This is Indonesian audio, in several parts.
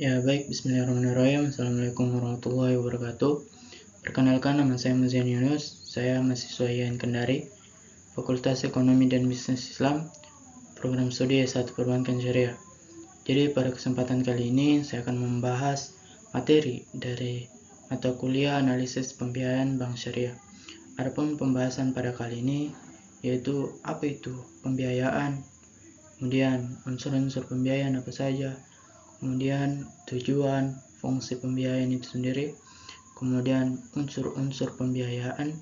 Ya baik, bismillahirrahmanirrahim. Assalamualaikum warahmatullahi wabarakatuh. Perkenalkan, nama saya Muzian Yunus. Saya mahasiswa IAIN Kendari, Fakultas Ekonomi dan Bisnis Islam, Program Studi S1 Perbankan Syariah. Jadi pada kesempatan kali ini saya akan membahas materi dari mata kuliah analisis pembiayaan bank syariah. Adapun pembahasan pada kali ini yaitu apa itu pembiayaan, kemudian unsur-unsur pembiayaan apa saja, kemudian tujuan, fungsi pembiayaan itu sendiri, kemudian unsur-unsur pembiayaan,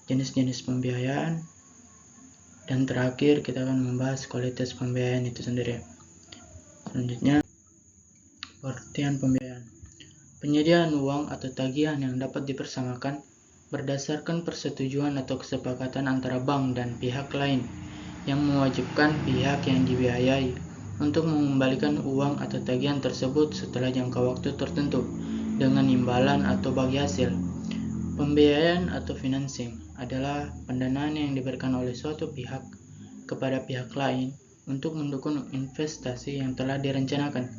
jenis-jenis pembiayaan, dan terakhir kita akan membahas kualitas pembiayaan itu sendiri. Selanjutnya, pengertian pembiayaan. Penyediaan uang atau tagihan yang dapat dipersamakan berdasarkan persetujuan atau kesepakatan antara bank dan pihak lain yang mewajibkan pihak yang dibiayai untuk mengembalikan uang atau tagihan tersebut setelah jangka waktu tertentu dengan imbalan atau bagi hasil. Pembiayaan atau financing adalah pendanaan yang diberikan oleh suatu pihak kepada pihak lain untuk mendukung investasi yang telah direncanakan,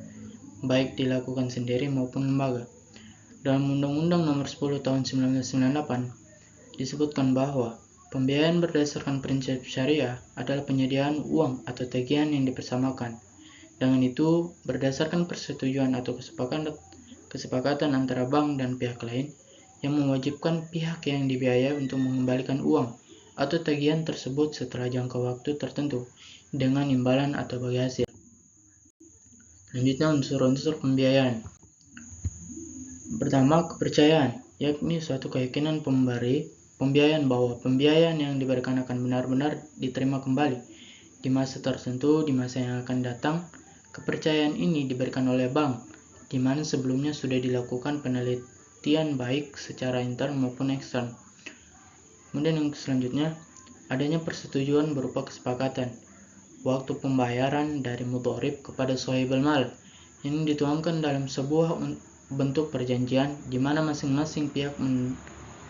baik dilakukan sendiri maupun lembaga. Dalam Undang-Undang Nomor 10 Tahun 1998 disebutkan bahwa pembiayaan berdasarkan prinsip syariah adalah penyediaan uang atau tagihan yang dipersamakan. Dengan itu, berdasarkan persetujuan atau kesepakatan antara bank dan pihak lain yang mewajibkan pihak yang dibiayai untuk mengembalikan uang atau tagihan tersebut setelah jangka waktu tertentu dengan imbalan atau bagi hasil. Selanjutnya, unsur-unsur pembiayaan. Pertama, kepercayaan, yakni suatu keyakinan pemberi pembiayaan bahwa pembiayaan yang diberikan akan benar-benar diterima kembali di masa tertentu di masa yang akan datang. Kepercayaan ini diberikan oleh bank, di mana sebelumnya sudah dilakukan penelitian baik secara intern maupun ekstern. Kemudian yang selanjutnya, adanya persetujuan berupa kesepakatan waktu pembayaran dari mudharib kepada sahibul mal. Ini dituangkan dalam sebuah bentuk perjanjian di mana masing-masing pihak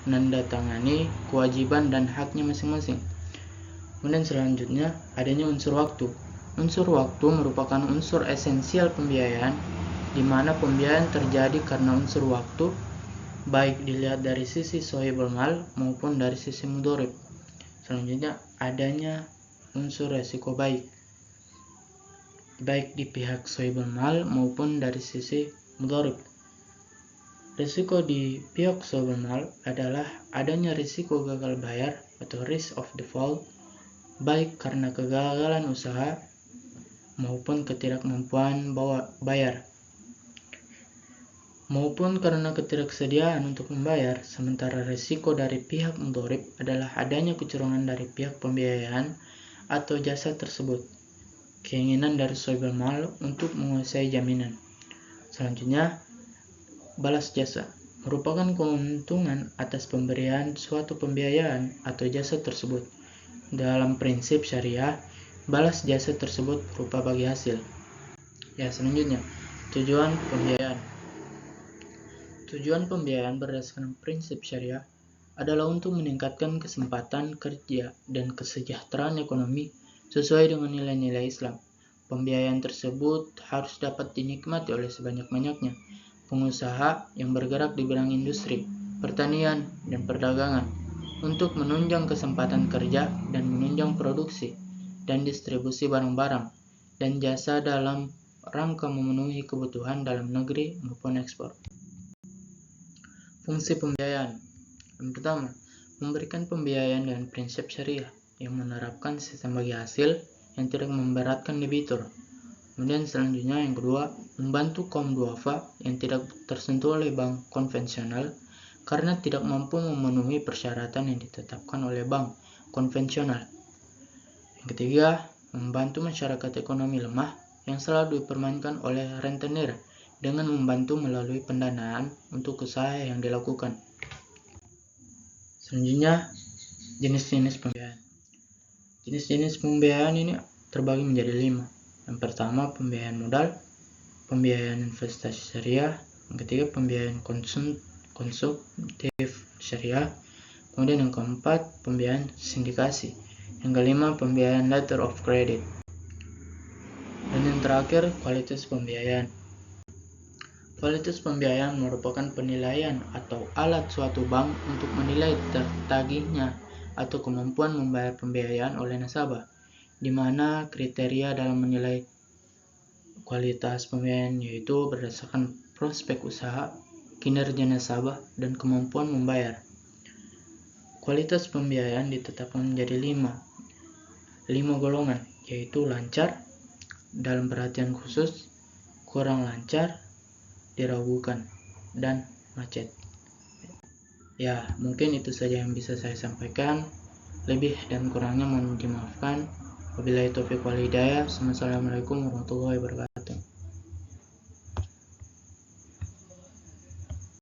menandatangani kewajiban dan haknya masing-masing. Kemudian selanjutnya, adanya unsur waktu. Unsur waktu merupakan unsur esensial pembiayaan, di mana pembiayaan terjadi karena unsur waktu, baik dilihat dari sisi sahibul mal maupun dari sisi mudharib. Selanjutnya, adanya unsur resiko baik di pihak sahibul mal maupun dari sisi mudharib. Risiko di pihak sahibul mal adalah adanya risiko gagal bayar atau risk of default, baik karena kegagalan usaha maupun ketidakmampuan bayar, maupun karena ketidaksediaan untuk membayar. Sementara risiko dari pihak mudharib adalah adanya kecurangan dari pihak pembiayaan atau jasa tersebut, keinginan dari sahibul mal untuk menguasai jaminan. Selanjutnya, balas jasa merupakan keuntungan atas pemberian suatu pembiayaan atau jasa tersebut. Dalam prinsip syariah, balas jasa tersebut berupa bagi hasil. Selanjutnya, tujuan pembiayaan. Tujuan pembiayaan berdasarkan prinsip syariah adalah untuk meningkatkan kesempatan kerja dan kesejahteraan ekonomi sesuai dengan nilai-nilai Islam. Pembiayaan tersebut harus dapat dinikmati oleh sebanyak-banyaknya pengusaha yang bergerak di bidang industri, pertanian, dan perdagangan untuk menunjang kesempatan kerja dan menunjang produksi dan distribusi barang-barang dan jasa dalam rangka memenuhi kebutuhan dalam negeri maupun ekspor. Fungsi pembiayaan. Yang pertama, memberikan pembiayaan dengan prinsip syariah yang menerapkan sistem bagi hasil yang tidak memberatkan debitur. Kemudian selanjutnya yang kedua, membantu kaum duafa yang tidak tersentuh oleh bank konvensional karena tidak mampu memenuhi persyaratan yang ditetapkan oleh bank konvensional. Yang ketiga, membantu masyarakat ekonomi lemah yang selalu dipermainkan oleh rentenir dengan membantu melalui pendanaan untuk usaha yang dilakukan. Selanjutnya, jenis-jenis pembiayaan. Jenis-jenis pembiayaan ini terbagi menjadi 5. Yang pertama, pembiayaan modal, pembiayaan investasi syariah. Yang ketiga, pembiayaan konsumtif syariah. Kemudian yang keempat, pembiayaan sindikasi. Yang kelima, pembiayaan letter of credit. Dan yang terakhir, kualitas pembiayaan. Kualitas pembiayaan merupakan penilaian atau alat suatu bank untuk menilai tertagihnya atau kemampuan membayar pembiayaan oleh nasabah, di mana kriteria dalam menilai kualitas pembiayaan yaitu berdasarkan prospek usaha, kinerja nasabah, dan kemampuan membayar. Kualitas pembiayaan ditetapkan menjadi lima golongan, yaitu lancar, dalam perhatian khusus, kurang lancar, diragukan, dan macet. Ya, mungkin itu saja yang bisa saya sampaikan. Lebih dan kurangnya mohon dimaafkan. Wabillahi taufiq wal hidayah. Assalamualaikum warahmatullahi wabarakatuh.